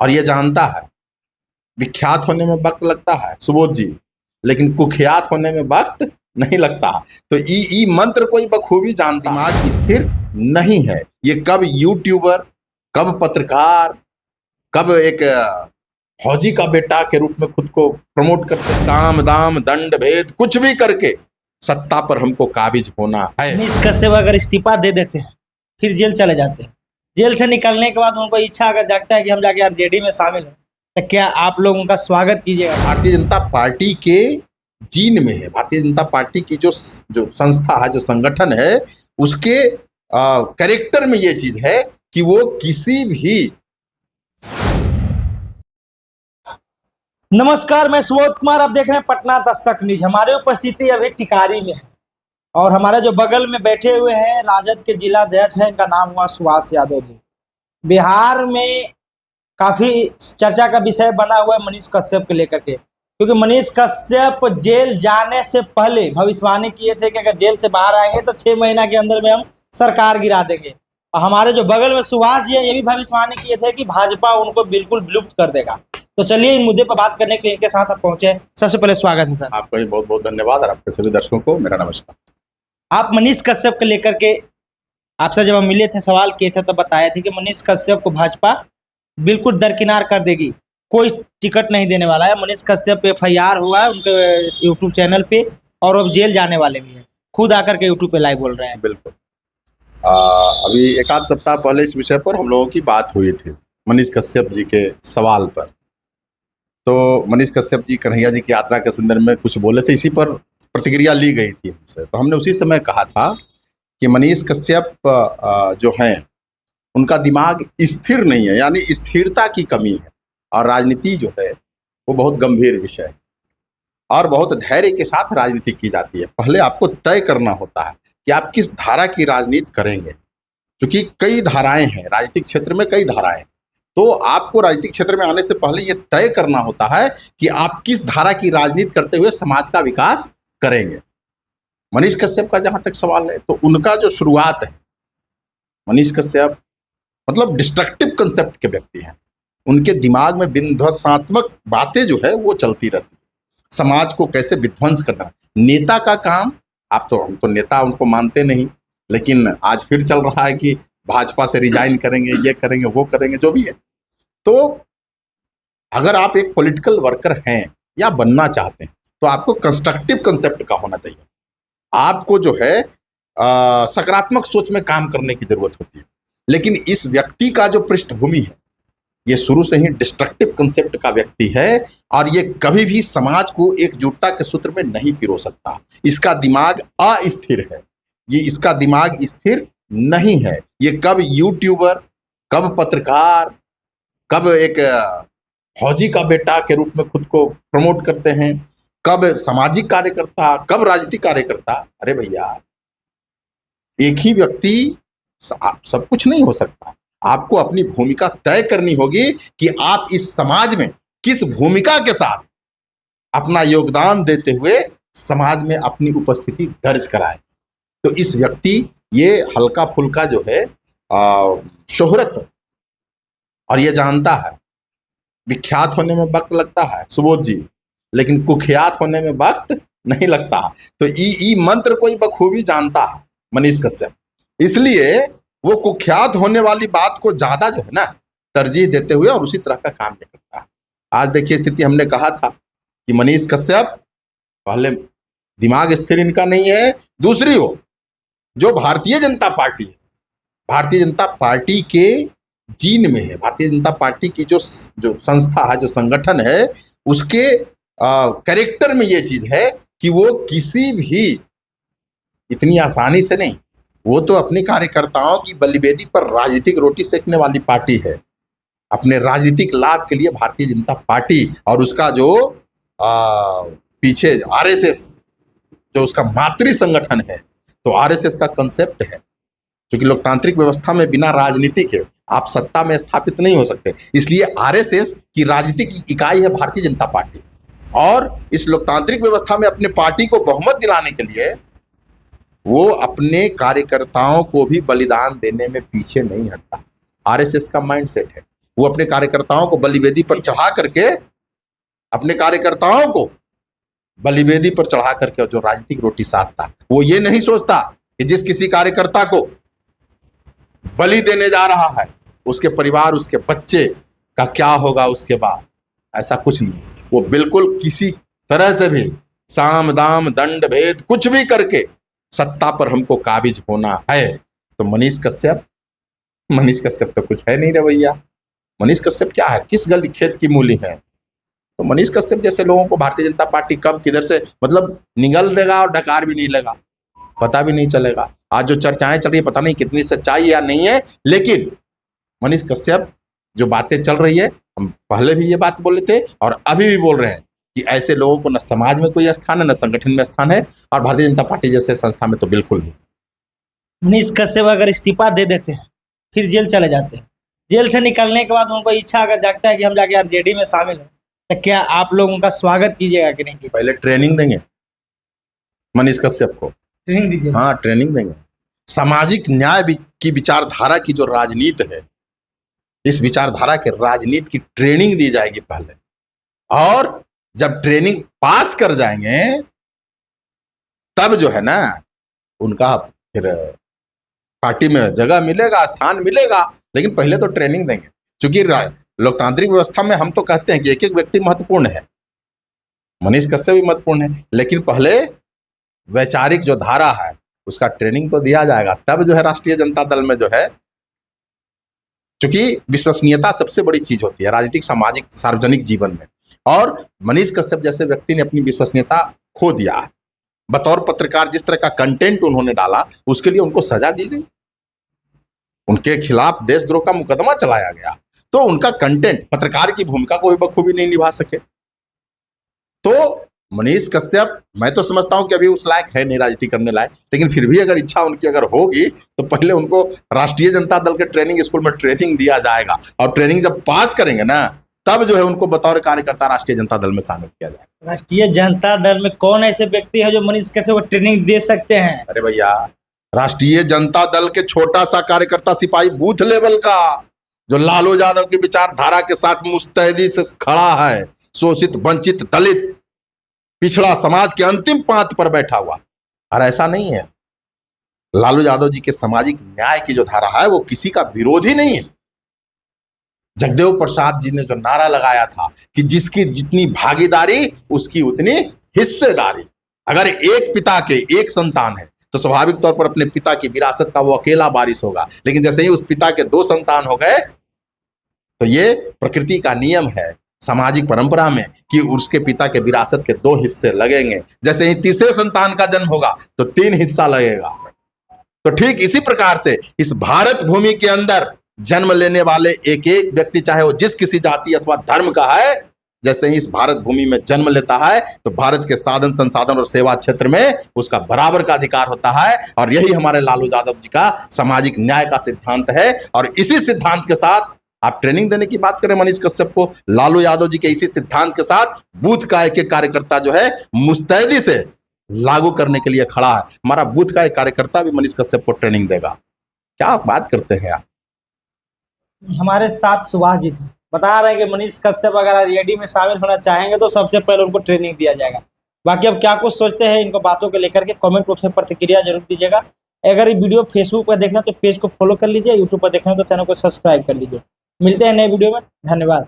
और ये जानता है विख्यात होने में वक्त लगता है सुबोध जी, लेकिन कुख्यात होने में वक्त नहीं लगता। तो ई मंत्र कोई बखूबी जानता, दिमाग स्थिर नहीं है। ये कब यूट्यूबर, कब पत्रकार, कब एक फौजी का बेटा के रूप में खुद को प्रमोट करते, साम दाम दंड भेद कुछ भी करके सत्ता पर हमको काबिज होना है। मनीष कश्यप अगर इस्तीफा दे देते हैं फिर जेल चले जाते हैं, जेल से निकलने के बाद उनको इच्छा अगर जागता है कि हम जाके आरजेडी में शामिल हैं, तो क्या आप लोग उनका स्वागत कीजिएगा? भारतीय जनता पार्टी के जीन में है, भारतीय जनता पार्टी की जो संस्था है, जो संगठन है, उसके कैरेक्टर में ये चीज है कि वो किसी भी। नमस्कार, मैं सुबोध कुमार, आप देख रहे हैं पटना दस्तक न्यूज। हमारी उपस्थिति अभी टिकारी में है और हमारे जो बगल में बैठे हुए हैं राजद के जिला अध्यक्ष हैं, इनका नाम हुआ सुभाष यादव जी। बिहार में काफी चर्चा का विषय बना हुआ है मनीष कश्यप को लेकर के, क्योंकि मनीष कश्यप जेल जाने से पहले भविष्यवाणी किए थे कि अगर जेल से बाहर आएंगे तो 6 महीना के अंदर में हम सरकार गिरा देंगे। और हमारे जो बगल में सुभाष जी है, ये भी भविष्यवाणी किए थे कि भाजपा उनको बिल्कुल विलुप्त कर देगा। तो चलिए इन मुद्दे पर बात करने के लिए इनके साथ आप पहुंचे। सबसे पहले स्वागत है सर। आपका भी बहुत बहुत धन्यवाद और आपके सभी दर्शकों को मेरा नमस्कार। आप मनीष कश्यप को लेकर के, आपसे जब हम मिले थे, सवाल किए थे, तो बताए थे कि मनीष कश्यप को भाजपा बिल्कुल दरकिनार कर देगी, कोई टिकट नहीं देने वाला है। मनीष कश्यप पे FIR हुआ है उनके यूट्यूब चैनल पे और अब जेल जाने वाले भी हैं, खुद आकर के यूट्यूब पे लाइव बोल रहे हैं। बिल्कुल, अभी एक आध सप्ताह पहले इस विषय पर हम लोगों की बात हुई थी, मनीष कश्यप जी के सवाल पर। तो मनीष कश्यप जी कन्हैया जी की यात्रा के संदर्भ में कुछ बोले थे, इसी पर प्रतिक्रिया ली गई थी हमसे। तो हमने उसी समय कहा था कि मनीष कश्यप जो हैं उनका दिमाग स्थिर नहीं है, यानी स्थिरता की कमी है। और राजनीति जो है वो बहुत गंभीर विषय है और बहुत धैर्य के साथ राजनीति की जाती है। पहले आपको तय करना होता है कि आप किस धारा की राजनीति करेंगे, क्योंकि कई धाराएं हैं राजनीतिक क्षेत्र में, कई धाराएं हैं। तो आपको राजनीतिक क्षेत्र में आने से पहले ये तय करना होता है कि आप किस धारा की राजनीति करते हुए समाज का विकास करेंगे। मनीष कश्यप का जहां तक सवाल है, तो उनका जो शुरुआत है, मनीष कश्यप मतलब डिस्ट्रक्टिव कंसेप्ट के व्यक्ति हैं। उनके दिमाग में विध्वंसात्मक बातें जो है वो चलती रहती है। समाज को कैसे विध्वंस करना, नेता का काम। हम तो नेता उनको मानते नहीं, लेकिन आज फिर चल रहा है कि भाजपा से रिजाइन करेंगे, ये करेंगे, वो करेंगे, जो भी है। तो अगर आप एक पॉलिटिकल वर्कर हैं या बनना चाहते हैं, तो आपको कंस्ट्रक्टिव कंसेप्ट का होना चाहिए। आपको जो है सकारात्मक सोच में काम करने की जरूरत होती है। लेकिन इस व्यक्ति का जो पृष्ठभूमि है, ये शुरू से ही डिस्ट्रक्टिव कंसेप्ट का व्यक्ति है और ये कभी भी समाज को एकजुटता के सूत्र में नहीं पिरो सकता। इसका दिमाग अस्थिर है, ये इसका दिमाग स्थिर नहीं है। ये कब यूट्यूबर, कब पत्रकार, कब एक फौजी का बेटा के रूप में खुद को प्रमोट करते हैं, कब सामाजिक कार्यकर्ता, कब राजनीतिक कार्यकर्ता। अरे भैया, एक ही व्यक्ति सब कुछ नहीं हो सकता। आपको अपनी भूमिका तय करनी होगी कि आप इस समाज में किस भूमिका के साथ अपना योगदान देते हुए समाज में अपनी उपस्थिति दर्ज कराएं। तो इस व्यक्ति ये हल्का फुल्का जो है शोहरत, और ये जानता है विख्यात होने में वक्त लगता है सुबोध जी, लेकिन कुख्यात होने में वक्त नहीं लगता। तो ई मंत्र कोई बखूबी जानता है मनीष कश्यप, इसलिए वो कुख्यात होने वाली बात को ज्यादा जो है ना तरजीह देते हुए और उसी तरह का काम नहीं करता है। आज देखिए स्थिति, हमने कहा था कि मनीष कश्यप पहले दिमाग स्थिर इनका नहीं है, दूसरी हो जो भारतीय जनता पार्टी है, भारतीय जनता पार्टी के जीन में है, भारतीय जनता पार्टी की जो संस्था है, जो संगठन है, उसके कैरेक्टर में ये चीज है कि वो किसी भी इतनी आसानी से नहीं, वो तो अपने कार्यकर्ताओं की बलिवेदी पर राजनीतिक रोटी सेकने वाली पार्टी है। अपने राजनीतिक लाभ के लिए भारतीय जनता पार्टी और उसका जो पीछे RSS जो उसका मातृ संगठन है, तो RSS का कंसेप्ट है, क्योंकि लोकतांत्रिक व्यवस्था में बिना राजनीति के आप सत्ता में स्थापित नहीं हो सकते। इसलिए RSS की राजनीतिक इकाई है भारतीय जनता पार्टी, और इस लोकतांत्रिक व्यवस्था में अपने पार्टी को बहुमत दिलाने के लिए वो अपने कार्यकर्ताओं को भी बलिदान देने में पीछे नहीं हटता। RSS का माइंडसेट है। वो अपने कार्यकर्ताओं को बलिवेदी पर चढ़ा करके, अपने कार्यकर्ताओं को बलिवेदी पर चढ़ा करके जो राजनीतिक रोटी साधता, वो ये नहीं सोचता कि जिस किसी कार्यकर्ता को बलि देने जा रहा है उसके परिवार, उसके बच्चे का क्या होगा उसके बाद। ऐसा कुछ नहीं है। वो बिल्कुल किसी तरह से भी साम दाम दंड भेद कुछ भी करके सत्ता पर हमको काबिज होना है। तो मनीष कश्यप तो कुछ है नहीं रे भैया। मनीष कश्यप क्या है, किस गली खेत की मूली है। तो मनीष कश्यप जैसे लोगों को भारतीय जनता पार्टी कब किधर से मतलब निगल देगा और डकार भी नहीं लगा, पता भी नहीं चलेगा। आज जो चर्चाएं चल रही है, पता नहीं कितनी सच्चाई या नहीं है, लेकिन मनीष कश्यप जो बातें चल रही है, हम पहले भी ये बात बोले थे और अभी भी बोल रहे हैं कि ऐसे लोगों को न समाज में कोई स्थान है, न संगठन में स्थान है, और भारतीय जनता पार्टी जैसे संस्था में तो बिल्कुल नहीं। मनीष कश्यप अगर इस्तीफा दे देते हैं फिर जेल चले जाते हैं, जेल से निकलने के बाद उनको इच्छा अगर जागता है कि हम जाके आरजेडी में शामिल हो, तो क्या आप लोग उनका स्वागत कीजिएगा कि नहीं कीजिएगा? पहले ट्रेनिंग देंगे मनीष कश्यप को, ट्रेनिंग दीजिए। हाँ ट्रेनिंग देंगे। सामाजिक न्याय की विचारधारा की जो राजनीति है, इस विचारधारा के राजनीति की ट्रेनिंग दी जाएगी पहले, और जब ट्रेनिंग पास कर जाएंगे तब जो है ना उनका फिर पार्टी में जगह मिलेगा, स्थान मिलेगा। लेकिन पहले तो ट्रेनिंग देंगे, क्योंकि लोकतांत्रिक व्यवस्था में हम तो कहते हैं कि एक एक व्यक्ति महत्वपूर्ण है, मनीष कश्यप भी महत्वपूर्ण है, लेकिन पहले वैचारिक जो धारा है उसका ट्रेनिंग तो दिया जाएगा, तब जो है राष्ट्रीय जनता दल में जो है, क्योंकि विश्वसनीयता सबसे बड़ी चीज होती है राजनीतिक, सामाजिक, सार्वजनिक जीवन में। और मनीष कश्यप जैसे व्यक्ति ने अपनी विश्वसनीयता खो दिया है। बतौर पत्रकार जिस तरह का कंटेंट उन्होंने डाला, उसके लिए उनको सजा दी गई, उनके खिलाफ देशद्रोह का मुकदमा चलाया गया। तो उनका कंटेंट, पत्रकार की भूमिका को भी बखूबी नहीं निभा सके। तो मनीष कश्यप, मैं तो समझता हूं कि अभी उस लायक है नहीं राजनीति करने लायक, लेकिन फिर भी अगर इच्छा उनकी अगर होगी तो पहले उनको राष्ट्रीय जनता दल के ट्रेनिंग स्कूल में ट्रेनिंग दिया जाएगा, और ट्रेनिंग जब पास करेंगे ना तब जो है उनको बतौर कार्यकर्ता राष्ट्रीय जनता दल में शामिल किया जाएगा। राष्ट्रीय जनता दल में कौन ऐसे व्यक्ति है जो मनीष कश्यप को ट्रेनिंग दे सकते हैं? अरे भैया, राष्ट्रीय जनता दल के छोटा सा कार्यकर्ता सिपाही बूथ लेवल का, जो लालू यादव की विचारधारा के साथ मुस्तैदी से खड़ा है, शोषित, वंचित, दलित, पिछड़ा समाज के अंतिम पांत पर बैठा हुआ। और ऐसा नहीं है, लालू यादव जी के सामाजिक न्याय की जो धारा है वो किसी का विरोधी नहीं है। जगदेव प्रसाद जी ने जो नारा लगाया था कि जिसकी जितनी भागीदारी उसकी उतनी हिस्सेदारी। अगर एक पिता के एक संतान है तो स्वाभाविक तौर पर अपने पिता की विरासत का वो अकेला वारिस होगा, लेकिन जैसे ही उस पिता के दो संतान हो गए तो ये प्रकृति का नियम है सामाजिक परंपरा में कि उसके पिता के विरासत के दो हिस्से लगेंगे। जैसे ही तीसरे संतान का जन्म होगा तो 3 हिस्सा लगेगा। तो ठीक इसी प्रकार से इस भारत भूमि के अंदर जन्म लेने वाले एक एक व्यक्ति, चाहे वो जिस किसी जाति अथवा धर्म का है, जैसे ही इस भारत भूमि में जन्म लेता है तो भारत के साधन, संसाधन और सेवा क्षेत्र में उसका बराबर का अधिकार होता है। और यही हमारे लालू यादव जी का सामाजिक न्याय का सिद्धांत है। और इसी सिद्धांत के साथ आप ट्रेनिंग देने की बात करें मनीष कश्यप को, लालू यादव जी के इसी सिद्धांत के साथ बूथ का एक एक कार्यकर्ता जो है मुस्तैदी से लागू करने के लिए खड़ा है। हमारा बूथ का एक कार्यकर्ता भी मनीष कश्यप को ट्रेनिंग देगा। क्या आप बात करते हैं यार? हमारे साथ सुभाष जी थे, बता रहे हैं कि मनीष कश्यप अगर आरजेडी में शामिल होना चाहेंगे तो सबसे पहले उनको ट्रेनिंग दिया जाएगा। बाकी अब क्या कुछ सोचते हैं इनको बातों को लेकर के कमेंट बॉक्स में प्रतिक्रिया जरूर दीजिएगा। अगर ये वीडियो फेसबुक पर देखना तो पेज को फॉलो कर लीजिए, यूट्यूब पर देखना तो चैनल को सब्सक्राइब कर लीजिए। मिलते हैं नए वीडियो में, धन्यवाद।